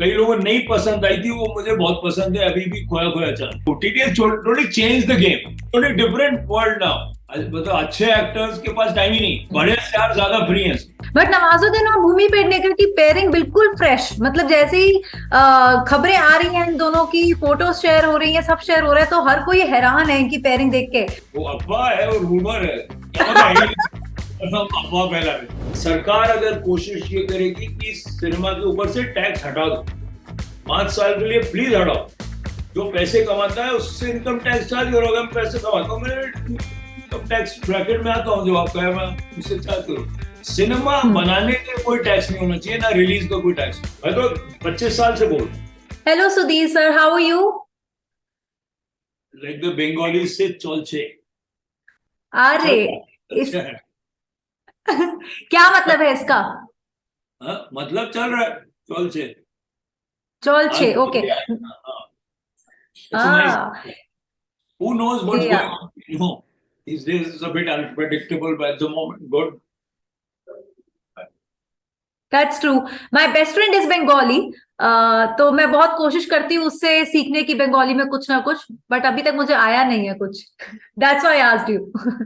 कई लोगों को नहीं पसंद आई थी, वो मुझे बहुत पसंद है अभी भी, खोया खोया चांद। OTT has totally changed the game, totally different world now। मतलब अच्छे एक्टर्स के पास टाइम ही नहीं, बड़े स्टार ज्यादा फ्री हैं। बट नवाजुद्दीन और भूमि पेडनेकर की पेयरिंग बिल्कुल फ्रेश, मतलब जैसे ही खबरें आ रही हैं इन दोनों की, फोटोज शेयर हो रही हैं, सब शेयर हो रहा है, तो हर कोई हैरान है इनकी पेयरिंग देख के। वो अफवाह है और रूमर है, क्या पता है अफवाह फैला है। सरकार अगर कोशिश ये करेगी कि सिनेमा के ऊपर से टैक्स हटा दो 5 साल के लिए, प्लीज हटाओ। जो पैसे कमाता है उससे इनकम टैक्स चार्ज करोगे। मैं पैसे कमाता हूँ, मैं इनकम टैक्स ब्रैकेट में आता हूँ, जो आप कहे मैं उससे चार्ज करूँ। सिनेमा बनाने के कोई टैक्स नहीं होना चाहिए, ना रिलीज का कोई टैक्स। मैं तो 25 साल से बोल। Hello Sudhir sir, how are you? Like the Bengali से चौलछे। अरे इस अच्छा है। क्या मतलब है इसका? मतलब चल रहा है, चौलछे। आज चौलछे, तो ओके। क्या है? हाँ, it's a nice. हाँ, Who knows what's या going on? These days it's a bit unpredictable, but at the moment, good. That's true. My best friend is Bengali, तो मैं बहुत कोशिश करती हूँ उससे सीखने की बंगाली में कुछ ना कुछ, बट अभी तक मुझे आया नहीं है कुछ। That's why I asked you.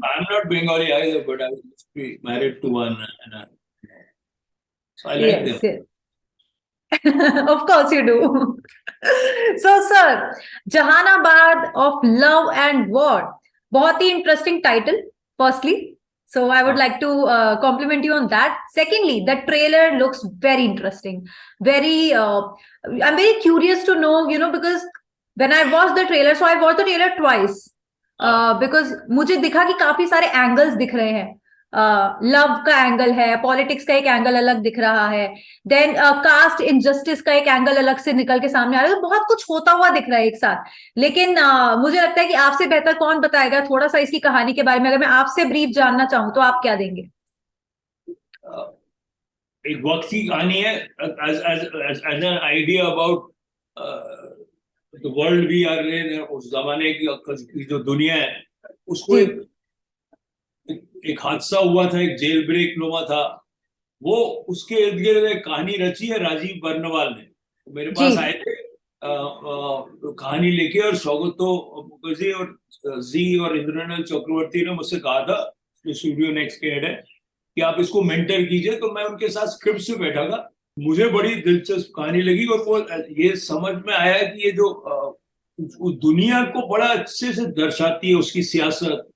I'm not Bengali either, but I was married to one, and so I like them. Yes, yes. Of course you do. So sir, Jahanabad of Love and War, बहुत ही interesting title, firstly. So I would like to compliment you on that. Secondly, the trailer looks very interesting. Very, I'm very curious to know, because when I watched the trailer, so I watched the trailer twice. Because मुझे दिखा कि काफी सारे angles दिख रहे हैं। Love का angle है, पॉलिटिक्स का एक एंगल अलग दिख रहा है, देन कास्ट इनजस्टिस का एक एंगल अलग से निकल के सामने आ रहा है, तो बहुत कुछ होता हुआ दिख रहा है एक साथ। लेकिन मुझे लगता है कि आपसे बेहतर कौन बताएगा थोड़ा सा इसकी कहानी के बारे में। अगर मैं आपसे ब्रीफ जानना चाहूँ तो आप क्या देंगे? एक वक्त की कहानी है, as an idea about the world we are in, उस जमाने की जो दुनिया है, उसको जी एक हादसा हुआ था, एक जेल ब्रेक नुमा था वो। उसके इर्द गिर्द एक कहानी रची है राजीव बर्नवाल ने। तो मेरे जी पास आए थे कहानी लेके, और शौकतो मुखर्जी और जी और इंद्रनल चक्रवर्ती ने मुझसे कहा था, जो स्टूडियो नेक्स्ट के हेड है, कि आप इसको मेंटर कीजिए। तो मैं उनके साथ स्क्रिप्ट से बैठा था। मुझे बड़ी दिलचस्प कहानी लगी, और वो ये समझ में आया कि ये जो उस दुनिया को बड़ा अच्छे से दर्शाती है, उसकी सियासत।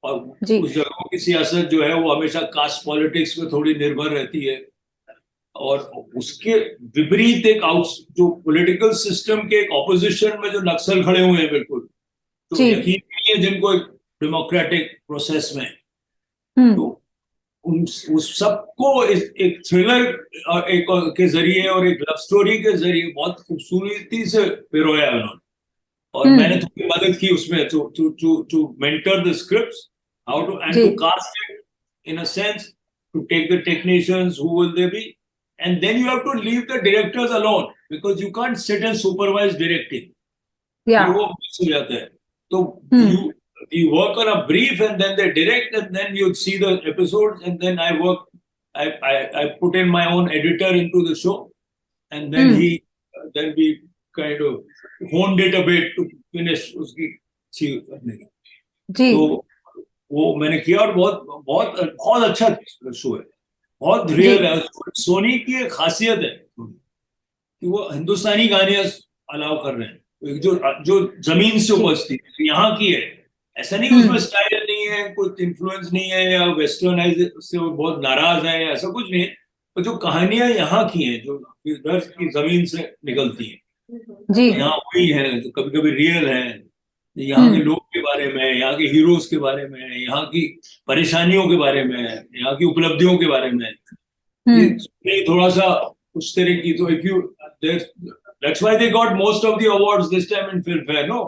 और जी उस जगहों की सियासत जो है वो हमेशा कास्ट पॉलिटिक्स में थोड़ी निर्भर रहती है। और उसके विपरीत एक आउट, जो पॉलिटिकल सिस्टम के एक ऑपोजिशन में जो नक्सल खड़े हुए हैं, बिल्कुल तो जी यकीन नहीं है जिनको एक डेमोक्रेटिक प्रोसेस में। हम्म तो उस सबको एक थ्रिलर एक के जरिए और एक लव स्टोरी के जरिए बहुत खूबसूरती से पिरोया है उन्होंने। और मैंने हम्म थोड़ी मदद की उसमें, to mentor the scripts, how to and जी to cast it in a sense, to take the technicians, who will they be, and then you have to leave the directors alone, because you can't sit and supervise directing. या फिर वो miss हो जाता है। तो हम्म you work on a brief, and then they direct, and then you see the episodes, and then I put in my own editor into the show, and then hmm then we kind of honed it a bit to finish उसकी अच्छी करने की। जी तो वो मैंने किया, और बहुत बहुत बहुत अच्छा शो है, बहुत जी रियल है। सोनी की एक खासियत है कि वो हिंदुस्तानी गाने अलाउ कर रहे हैं, जो जो जमीन से जी उपजती है, यहाँ की है। ऐसा नहीं उसमें हम्म स्टाइल नहीं है, कुछ इन्फ्लुएंस नहीं है, या वेस्टर्नाइज से वो बहुत नाराज है, ऐसा कुछ नहीं है। तो जो कहानियां यहाँ की हैं, जो इधर की जमीन से निकलती हैं, जी यहाँ हुई है, जो कभी कभी रियल है, यहाँ के हम्म लोग के बारे में, यहाँ के हीरोज के बारे में, यहाँ की परेशानियों के बारे में, यहाँ की उपलब्धियों के बारे में, हम्म ये थोड़ा सा उस तरह की। तो if you, that's why they got most of the awards this time in Filmfare, no?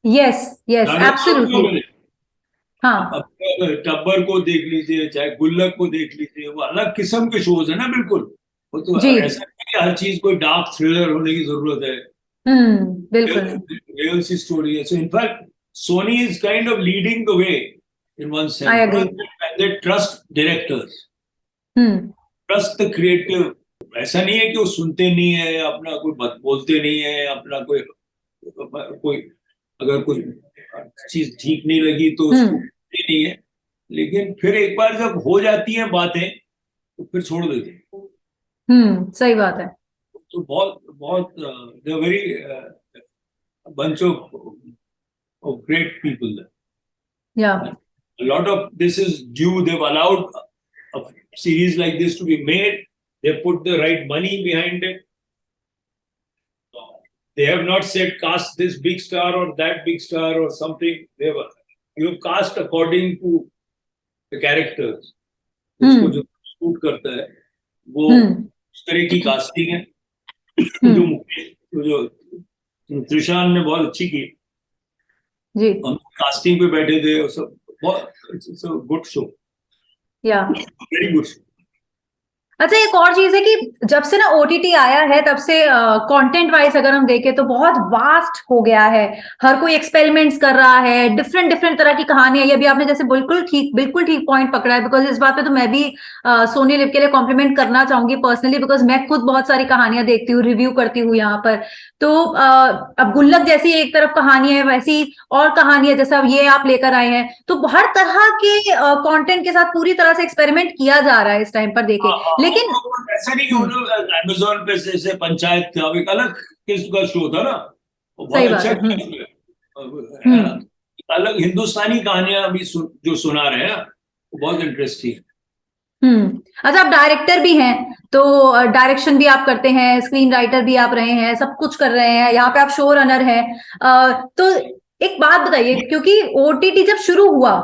Yes yes ज्यादातर क्यों एब्सोल्युटली। मिले? हाँ अब टब्बर को देख लीजिए, चाहे गुल्लक को देख लीजिए, वो अलग किस्म के शोज है ना, बिल्कुल। वो तो जी ऐसा नहीं कि हर चीज कोई डार्क थ्रिलर होने की जरूरत है। बिल्कुल नहीं। रियल सी स्टोरी है। So in fact Sony is kind of leading the way in one I sense, agree. and they trust directors, hmm trust the creative ऐसा नहीं है कि वो सुनते नहीं है, अपना कोई बात बोलते नहीं है, अपना कोई कोई अगर कोई चीज ठीक नहीं लगी तो उसको बोलते नहीं है, लेकिन फिर एक बार जब हो जाती हैं बातें तो फिर छोड़ देते हैं। सही बात है। तो बहुत बहुत they very bunch of great people there. या A lot of this is due. They've allowed a series like this to be made. They put the right money behind it. They have not said cast this big star or that big star or something. You've cast according to the characters. उसको जो shoot करता है वो उस तरह की casting है जो मुकेश जो त्रिशान ने बहुत अच्छी की। जी हम कास्टिंग पे बैठे थे और सब बहुत गुड शो, या वेरी गुड शो। अच्छा, एक और चीज है कि जब से ना ओटीटी आया है तब से कंटेंट वाइज अगर हम देखें तो बहुत वास्ट हो गया है। हर कोई एक्सपेरिमेंट्स कर रहा है, डिफरेंट डिफरेंट तरह की कहानियां। ये भी आपने जैसे बिल्कुल ठीक पॉइंट पकड़ा है। बिकॉज इस बात पे तो मैं भी सोनी लिव के लिए कॉम्प्लीमेंट करना चाहूंगी पर्सनली, बिकॉज मैं खुद बहुत सारी कहानियां देखती हूँ, रिव्यू करती हूँ यहाँ पर। तो अब गुल्लक जैसी एक तरफ कहानी है, वैसी और कहानियां जैसा ये आप लेकर आए हैं, तो हर तरह के कंटेंट के साथ पूरी तरह से एक्सपेरिमेंट किया जा रहा है इस टाइम पर देखे। लेकिन ऐसा नहीं कि अमेजोन पे से पंचायत था, एक अलग किस्म का शो था ना, वो बहुत अच्छा है ना। अलग हिंदुस्तानी कहानियां अभी जो सुना रहे हैं वो बहुत इंटरेस्टिंग। अच्छा, आप डायरेक्टर भी हैं, तो डायरेक्शन भी आप करते हैं, स्क्रीन राइटर भी आप रहे हैं, सब कुछ कर रहे हैं, यहाँ पे आप शो रनर हैं। तो एक बात बताइए, क्योंकि ओटीटी जब शुरू हुआ,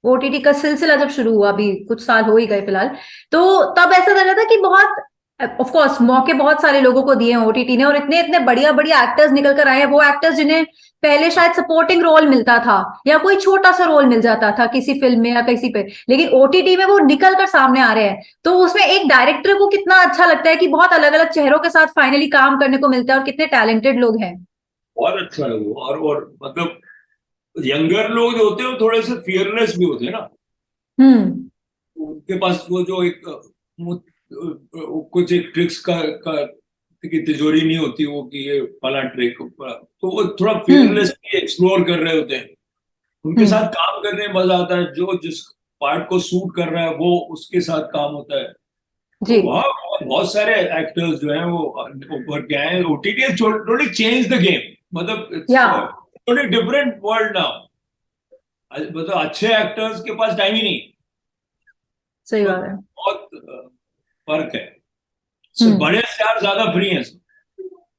ओटीटी का सिलसिला जब शुरू हुआ, अभी कुछ साल हो ही गए फिलहाल, तो तब ऐसा लग रहा था कि बहुत ऑफ कोर्स मौके बहुत सारे लोगों को दिए हैं ओटीटी ने, और इतने इतने बढ़िया बढ़िया एक्टर्स निकल कर आए हैं, वो एक्टर्स जिन्हें पहले शायद सपोर्टिंग रोल मिलता था या कोई छोटा सा रोल मिल जाता था किसी फिल्म में या किसी पे, लेकिन ओटीटी में वो निकल कर सामने आ रहे हैं। तो उसमें एक डायरेक्टर को कितना अच्छा लगता है कि बहुत अलग अलग चेहरों के साथ फाइनली काम करने को मिलता है, और कितने टैलेंटेड लोग हैं। बहुत अच्छा है वो। और मतलब यंगर लोग जो होते हैं वो थोड़े से फियरलेस भी होते हैं ना। उनके पास वो जो एक कुछ एक ट्रिक्स का की तिजोरी नहीं होती वो कि ये फला ट्रिक, तो वो थोड़ा फियरलेस एक्सप्लोर कर रहे होते हैं। उनके साथ काम करने में मजा आता है, जो जिस पार्ट को सूट कर रहा है वो उसके साथ काम होता है। जी तो वहाँ बहुत सारे एक्टर्स जो हैं वो उभर के आए। OTT totally change the game, मतलब टोटली डिफरेंट वर्ल्ड नाउ। मतलब अच्छे एक्टर्स के पास टाइम ही नहीं, सही बात है, बहुत फर्क है। बड़े स्टार ज्यादा फ्री हैं।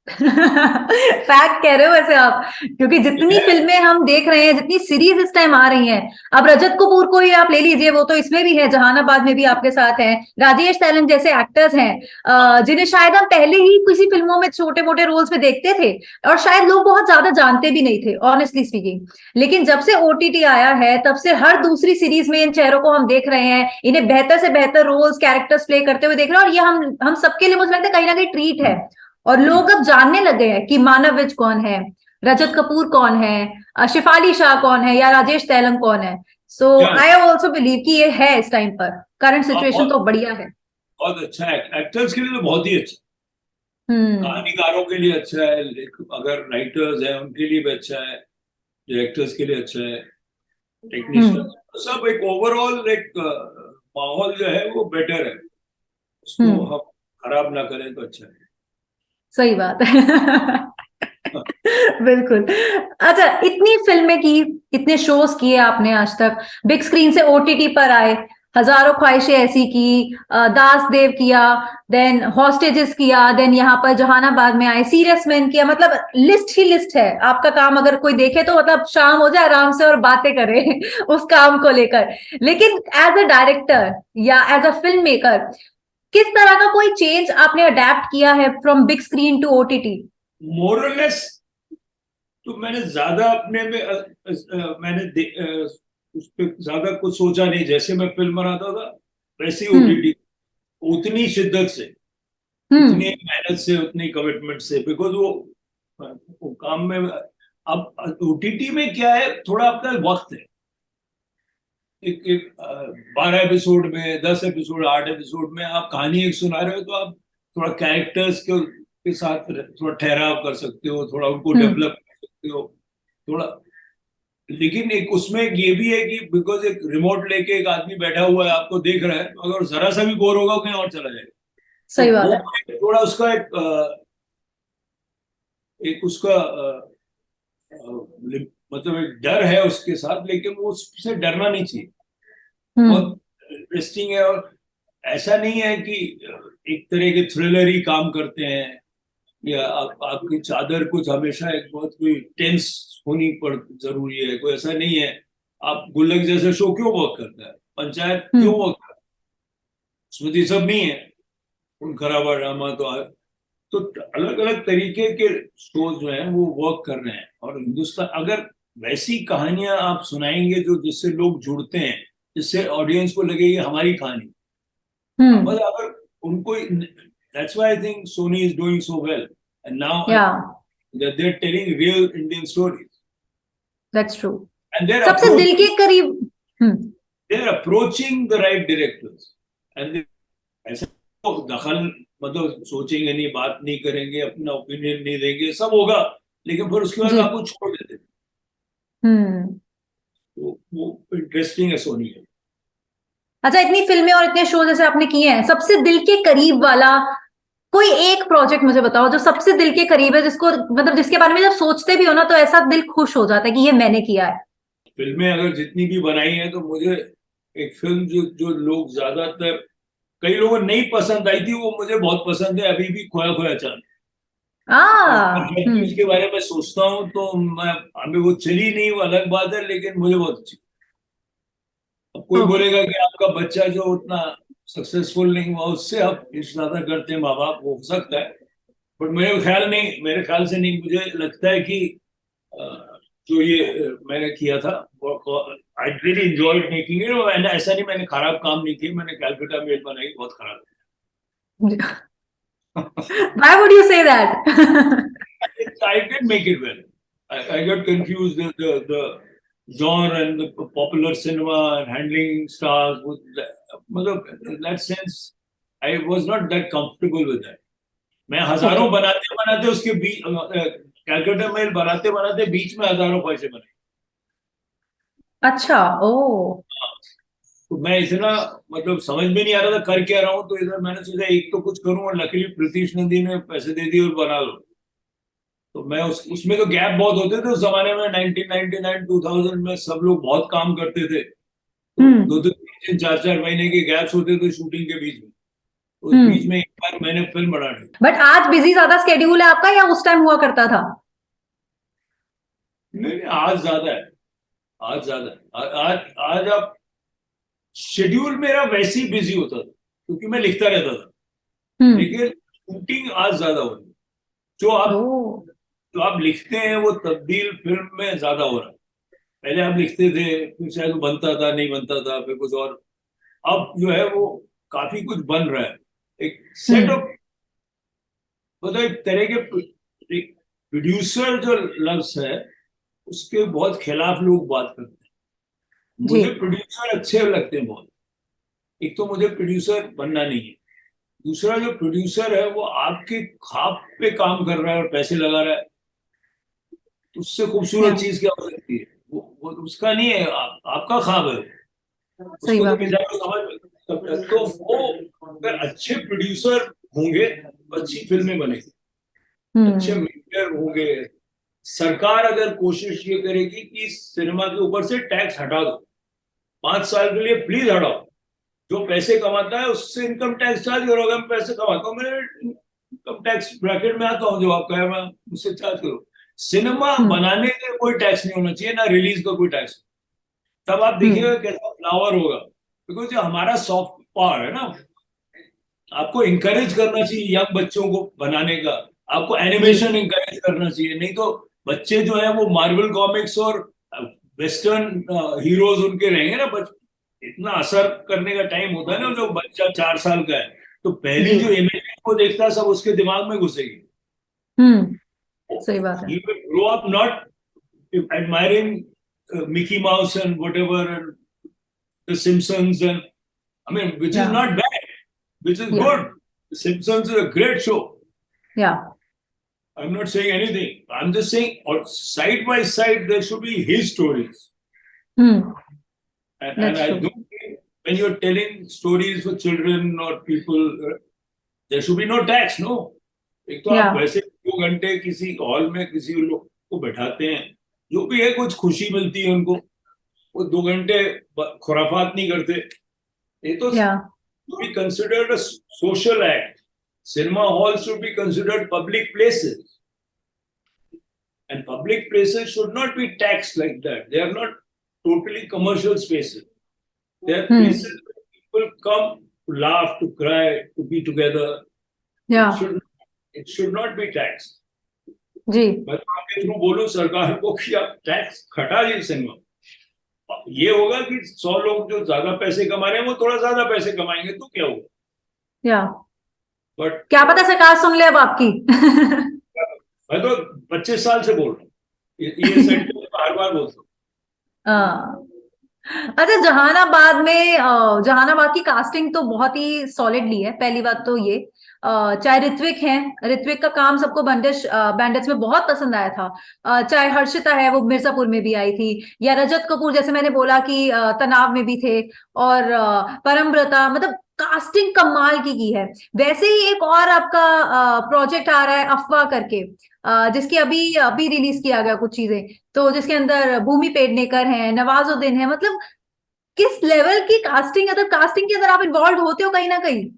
फैक्ट कह रहे हो वैसे आप, क्योंकि जितनी फिल्में हम देख रहे हैं, जितनी सीरीज इस टाइम आ रही हैं, अब रजत कपूर को ही आप ले लीजिए, वो तो इसमें भी है, जहानाबाद में भी आपके साथ हैं। राजेश तैलन जैसे एक्टर्स हैं जिन्हें शायद हम पहले ही किसी फिल्मों में छोटे मोटे रोल्स में देखते थे, और शायद लोग बहुत ज्यादा जानते भी नहीं थे ऑनेस्टली स्पीकिंग। लेकिन जब से ओटीटी आया है तब से हर दूसरी सीरीज में इन चेहरों को हम देख रहे हैं, इन्हें बेहतर से बेहतर रोल्स कैरेक्टर्स प्ले करते हुए देख रहे हैं, और ये हम सबके लिए मुझे लगता है कहीं ना कहीं ट्रीट है। और लोग अब जानने लगे हैं कि मानव विज कौन है, रजत कपूर कौन है, शिफाली शाह कौन है, या राजेश तैलंग कौन है। सो आई ऑल्सो बिलीव कि ये है इस टाइम पर, करंट सिचुएशन तो बढ़िया है। बहुत अच्छा है, एक्टर्स के लिए तो बहुत ही अच्छा, कहानीकारों के लिए अच्छा है, अगर राइटर्स हैं उनके लिए भी अच्छा है, डायरेक्टर्स के लिए अच्छा है, टेक्नीशियन, सब एक ओवरऑल एक माहौल जो है वो बेटर है। उसको हम खराब ना करें तो अच्छा है। सही बात है। बिल्कुल। अच्छा, इतनी फिल्में की, इतने शोज किए आपने आज तक, बिग स्क्रीन से ओटीटी पर आए, हजारों ख्वाहिशें ऐसी की, दास देव किया, देन हॉस्टेजेस किया, देन यहाँ पर जहानाबाद में आए, सीरियस मैन किया, मतलब लिस्ट ही लिस्ट है आपका काम। अगर कोई देखे तो मतलब शाम हो जाए आराम से और बातें करे उस काम को लेकर। लेकिन एज अ डायरेक्टर या एज अ फिल्म मेकर, किस तरह का कोई चेंज आपने अडेप्ट किया है from big screen to OTT? मोरलेस तो मैंने ज्यादा अपने में उस पर ज्यादा कुछ सोचा नहीं। जैसे मैं फिल्म बनाता था वैसे ही ओटीटी, उतनी शिद्दत से, उतनी मेहनत से, उतनी कमिटमेंट से, बिकॉज वो काम में। अब ओटीटी में क्या है, थोड़ा अपना वक्त है। एक 12 एपिसोड में, 10 एपिसोड, 8 एपिसोड में आप कहानी एक सुना रहे हो, तो आप थोड़ा कैरेक्टर्स के साथ थोड़ा ठहराव कर सकते हो, थोड़ा उनको डेवलप कर सकते हो थोड़ा। लेकिन एक उसमें ये भी है कि बिकॉज एक रिमोट लेके एक आदमी बैठा हुआ है, आपको देख रहा है, अगर जरा सा भी बोर होगा कहीं और चला जाएगा। तो सही बात वो है। थोड़ा उसका एक उसका मतलब एक डर है उसके साथ, लेकिन वो उससे डरना नहीं चाहिए। हम्म। बहुत इंटरेस्टिंग है। और ऐसा नहीं है कि एक तरह के थ्रिलर ही काम करते हैं, या आपकी चादर कुछ हमेशा एक बहुत कोई टेंस होनी पड़ जरूरी है, कोई ऐसा नहीं है। आप गुल्लक जैसे शो क्यों वर्क करता है, पंचायत क्यों हम्म। वर्क करता है, उसमें तो ये सब नहीं है। उन खराबा ड्रामा तो अलग अलग तरीके के शो जो हैं वो वर्क कर रहे हैं। और हिंदुस्तान अगर वैसी कहानियां आप सुनाएंगे जो जिससे लोग जुड़ते हैं, जिससे ऑडियंस को लगे ये हमारी कहानी, हम्म। मतलब अगर उनको, that's why I think Sony is doing so well and now yeah, they are telling real Indian stories that's true. And सबसे दिल के करीब। Hmm. They are approaching the right directors and ऐसा तो दखल, मतलब सोचेंगे नहीं, बात नहीं करेंगे, अपना ओपिनियन नहीं देंगे, सब होगा, लेकिन फिर उसके बाद जी। आपको छोड़ देते हैं। हम्म। तो वो इंटरेस्टिंग है सोनी है। अच्छा, इतनी फिल्में और इतने शो जैसे आपने किए हैं, सबसे दिल के करीब वाला कोई एक प्रोजेक्ट मुझे बताओ जो सबसे दिल के करीब है, जिसको मतलब जिसके बारे में जब सोचते भी हो ना तो ऐसा दिल खुश हो जाता है कि ये मैंने किया है। फिल्में अगर जितनी भी बनाई हैं तो मुझे एक फिल्म जो जो लोग ज्यादातर, कई लोगों को नहीं पसंद आई थी, वो मुझे बहुत पसंद है अभी भी, खोया खोया चांद। आ। और जब भी हम्म। उसके बारे में सोचता हूँ तो मैं, अभी वो चली नहीं वो अलग बात है, लेकिन मुझे बहुत अच्छी। अब कोई ओके। बोलेगा कि आपका बच्चा जो उतना सक्सेसफुल नहीं हुआ उससे आप ज्यादा करते हैं माँ बाप, वो हो सकता है। बट मेरे ख्याल से नहीं, मुझे लगता है कि अ, जो ये मैंने किया था, I really enjoyed making it. मैंने ऐसा नहीं, मैंने खराब काम नहीं किया, मैंने कैलकाटा मेल बनाई बहुत खराब। Why would you say that? I did make it well. I got confused the genre and the popular cinema and handling stars with in that sense I was not that comfortable with that. मैं हजारों okay. बनाते बनाते उसके बीच, Calcutta mail बनाते बनाते बीच में हजारों ख्वाहिशें बनाई। अच्छा। ओ। तो मैं इतना, मतलब समझ में नहीं आ रहा था कर क्या रहा हूँ, तो इधर मैंने सोचा एक तो कुछ करूं, और लकीली प्रीतीश नंदी ने पैसे दे दिए और बना लो। तो मैं उसमें तो गैप बहुत होते थे उस जमाने में, 1999 2000 में सब लोग बहुत काम करते थे, तो हम्म। दो दो तीन तीन चार चार महीने के गैप्स होते थे शूटिंग के बीच में। तो उस बीच हम्म। में एक बार मैंने फिल्म बना ली। बट आज बिजी ज्यादा स्केड्यूल है आपका या उस टाइम हुआ करता था? नहीं नहीं, आज ज्यादा है। आज ज्यादा है। आज आज आप, शेड्यूल मेरा वैसे ही बिजी होता था क्योंकि मैं लिखता रहता था, हम्म। लेकिन शूटिंग आज ज्यादा हो रही है। जो ओ। आप जो आप लिखते हैं वो तब्दील फिल्म में ज्यादा हो रहा है। पहले आप लिखते थे, फिर शायद वो बनता था, नहीं बनता था, फिर कुछ और। अब जो है वो काफी कुछ बन रहा है। एक सेट हम्म। ऑफ, मतलब एक तरह के प्रोड्यूसर जो लफ्ज है उसके बहुत खिलाफ लोग बात करते हैं। जी। मुझे प्रोड्यूसर अच्छे लगते हैं बहुत। एक तो मुझे प्रोड्यूसर बनना नहीं है, दूसरा जो प्रोड्यूसर है वो आपके ख्वाब पे काम कर रहा है और पैसे लगा रहा है, तो उससे या, खूबसूरत चीज क्या हो सकती है। वो उसका नहीं है, आपका ख्वाब है। सही उसको तो बात है। बेचारा समझ, तो वो अगर अच्छे प्रोड्यूसर होंगे तो अच्छी फिल्में बनेगी, अच्छे हम्म। मेकर होंगे। सरकार अगर कोशिश ये करेगी कि सिनेमा के ऊपर से टैक्स हटा दो, 5 साल के लिए प्लीज हटाओ, जो पैसे कमाता है उससे इनकम टैक्स चार्ज करो। अगर मैं पैसे कमाता हूँ, मैं इनकम टैक्स ब्रैकेट में आता हूँ, जो आप कहे मैं मुझसे चार्ज करो। सिनेमा हम्म। बनाने का कोई टैक्स नहीं होना चाहिए, ना रिलीज का कोई टैक्स। तब आप देखिएगा हम्म। कैसा फ्लावर होगा। बिकॉज जो हमारा सॉफ्ट पावर है ना, आपको इंकरेज करना चाहिए यंग बच्चों को बनाने का, आपको जी। एनिमेशन इंकरेज करना चाहिए। नहीं तो बच्चे जो है वो मार्वल कॉमिक्स और वेस्टर्न हीरोज उनके रहेंगे ना। इतना असर करने का टाइम होता है ना, जो बच्चा 4 साल का है तो पहली जी। जो इमेज को देखता है सब उसके दिमाग में घुसेगी। हम्म। सही बात है। He will grow up not admiring Mickey Mouse and whatever and the Simpsons, and I mean, which is या, not bad, which is या, good. Simpsons is a great show. Yeah. I'm not saying anything. I'm just saying, or side by side, there should be his stories. Hmm. And That's I true. don't think when you're telling stories for children or people, there should be no tax, no. एक तो आप Yeah. वैसे 2 घंटे किसी hall में किसी लोग को बैठाते हैं, जो भी है कुछ खुशी मिलती है उनको, वो 2 घंटे खुराफात नहीं करते. ये तो Yeah. should be considered a social act. Cinema halls should be considered public places. And public places should not be taxed like that. They are not totally commercial spaces. They are Hmm. places where people come to laugh, to cry, to be together. Yeah. It should not be taxed. जी. मैं तो आपके through बोलूं सरकार को कि आप tax घटा दीजिए सिनेमा. ये होगा कि 100 लोग जो ज्यादा पैसे कमा रहे हैं वो थोड़ा ज्यादा पैसे कमाएंगे तो क्या होगा. या बट क्या पता सरकार सुन ले अब आपकी. मैं तो 25 साल से बोल रहा हूँ, ये सेंटेंस हर बार बोलता हूँ. हाँ. अच्छा, जहानाबाद की कास्टिंग तो बहुत ही सॉलिडली है. पहली बात तो ये चाहे ऋत्विक का काम सबको बैंडेज में बहुत पसंद आया था. चाहे हर्षिता है, वो मिर्जापुर में भी आई थी, या रजत कपूर जैसे मैंने बोला कि तनाव में भी थे, और परमव्रता. मतलब कास्टिंग कमाल की है. वैसे ही एक और आपका प्रोजेक्ट आ रहा है अफवाह करके, जिसकी अभी अभी रिलीज किया गया कुछ चीजें, तो जिसके अंदर भूमि पेडनेकर है, नवाजुद्दीन है. मतलब किस लेवल की कास्टिंग है. तो कास्टिंग के अंदर आप इन्वॉल्व होते हो कहीं ना कहीं.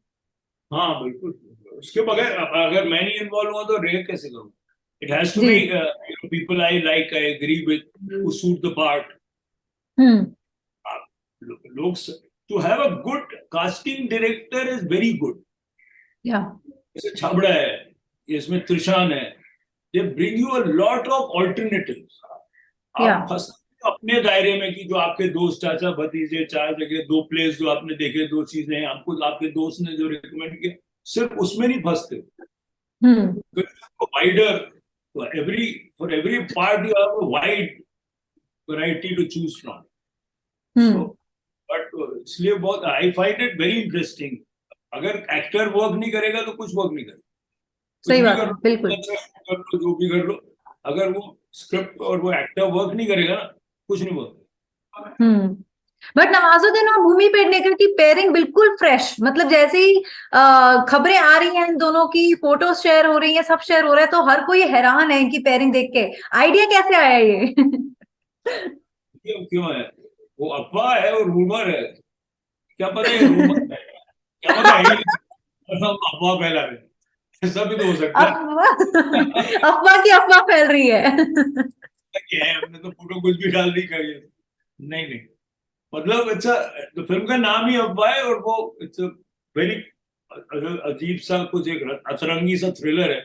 हाँ बिल्कुल. उसके बगैर अगर मैं नहीं इन्वॉल्व हुआ तो रेक कैसे करूँ. इट हैज टू जी. Be people I like, I agree with, who suit the part. लोग to have a good casting director is very good. या जैसे छाबड़ा है, इसमें त्रिशान है, they bring you a lot of alternatives. आप फंसते अपने दायरे में कि जो आपके दोस्त, चाचा भतीजे, 4 जगह 2 प्लेस जो आपने देखे, 2 चीजें आपको आपके दोस्त ने जो रिकमेंड किया, सिर्फ उसमें नहीं फंसते. Wider, for every part you have a wide variety to choose from. So but इसलिए बहुत I find it very interesting. अगर एक्टर वर्क नहीं करेगा तो कुछ वर्क नहीं करेगा. सही बात है, बिल्कुल. कर लो, जो भी कर लो, अगर वो स्क्रिप्ट और वो एक्टर वर्क नहीं करेगा ना, कुछ नहीं वर्क. बट नवाजुद्दीन और भूमि पेडनेकर की पेयरिंग बिल्कुल फ्रेश. मतलब जैसे ही खबरें आ रही हैं, इन दोनों की फोटोज शेयर हो रही हैं, सब शेयर हो रहा है, तो हर कोई हैरान है इनकी पेयरिंग देख के. आइडिया कैसे आया ये? क्यों है वो अफवाह है और रूमर है. क्या पता है रूमर है, क्या पता है हम अफवाह फैला रहे. सब तो हो सकता है. अफवाह की अफवाह फैल रही है. क्या है, हमने तो फोटो कुछ भी डाल दी करी. नहीं, मतलब अच्छा, तो फिल्म का नाम ही अफवाह है, और वो इट्स वेरी अजीब सा कुछ एक अतरंगी सा थ्रिलर है.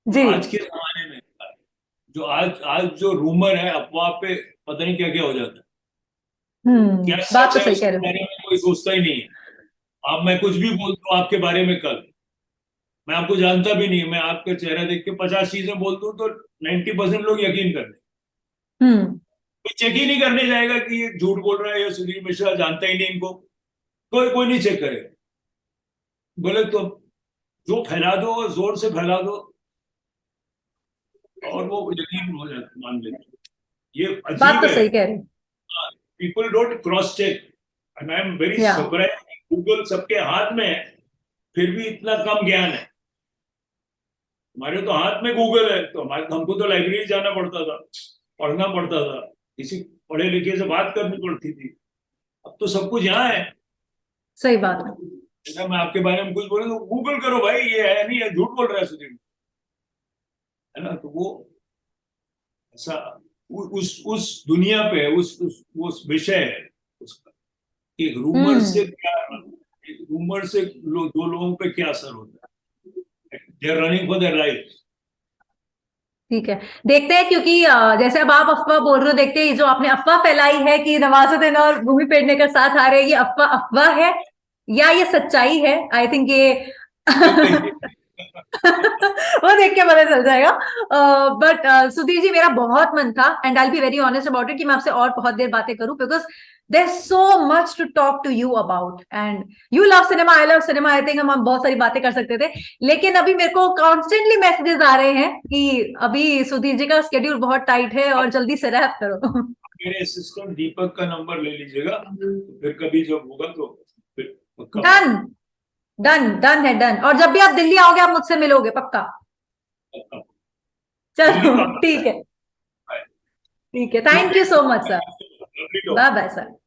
जी. आज के जमाने में जो आज जो रूमर है अफवाह पे, पता नहीं क्या क्या हो जाता है. क्या बात तो सच है सही कह उसके रहे बारे में कोई सोचता ही नहीं है. अब मैं कुछ भी बोलता हूँ आपके बारे में, कल मैं आपको जानता भी नहीं, मैं आपका चेहरा देख के 50 चीजें बोलता हूँ तो 90% लोग यकीन कर लें. कोई चेक ही नहीं करने जाएगा कि ये झूठ बोल रहा है या सुधीर मिश्रा जानता ही नहीं इनको. कोई नहीं चेक करेगा. बोले तो जो फैला दो, जोर से फैला दो, और वो यकीन हो जाता, मान लेते. ये बात अजीब तो है. सही कह रहे. People don't cross check, and I am very surprise. Google सबके हाथ में है, फिर भी इतना कम ज्ञान है. हमारे तो हाथ में गूगल है, तो हमको तो लाइब्रेरी जाना पड़ता था, पढ़ना पड़ता था, किसी पढ़े लिखे से बात करनी पड़ती थी. अब तो सब कुछ यहाँ है. सही बात है. मैं आपके बारे में कुछ बोले तो गूगल करो भाई, ये है नहीं है, झूठ बोल रहा है सुधीर, है ना. तो वो ऐसा उस दुनिया पे उस विषय है उसका. एक रूमर से क्या, एक रूमर से दो लोगों पे क्या असर होता है. They are running for their life. ठीक है, देखते हैं. क्योंकि जैसे अब आप अफवाह बोल रहे हो, देखते हैं जो आपने अफवाह फैलाई है कि नवाजुद्दीन और भूमि पेडनेकर साथ आ रहे हैं, ये अफवाह है या ये सच्चाई है. आई थिंक ये वो देख के पता चल जाएगा. बट सुधीर जी, मेरा बहुत मन था, and I will be very honest about it, कि मैं आपसे और बहुत देर बातें करूं, because there's so much to talk to you about, and you love cinema, I love cinema. I think हम बहुत सारी बातें कर सकते थे, लेकिन अभी मेरे को कॉन्स्टेंटली मैसेजेस आ रहे हैं कि अभी सुधीर जी का स्केड्यूल बहुत टाइट है और जल्दी से रैप करो. मेरे असिस्टेंट दीपक का नंबर ले लीजिएगा, तो फिर कभी जब होगा तो फिर पक्का डन डन डन है, डन. और जब भी आप दिल्ली आओगे आप मुझसे मिलोगे पक्का. पक्का। चलो ठीक है, ठीक है. Thank you so much sir. Lovely talk. Bye bye sir.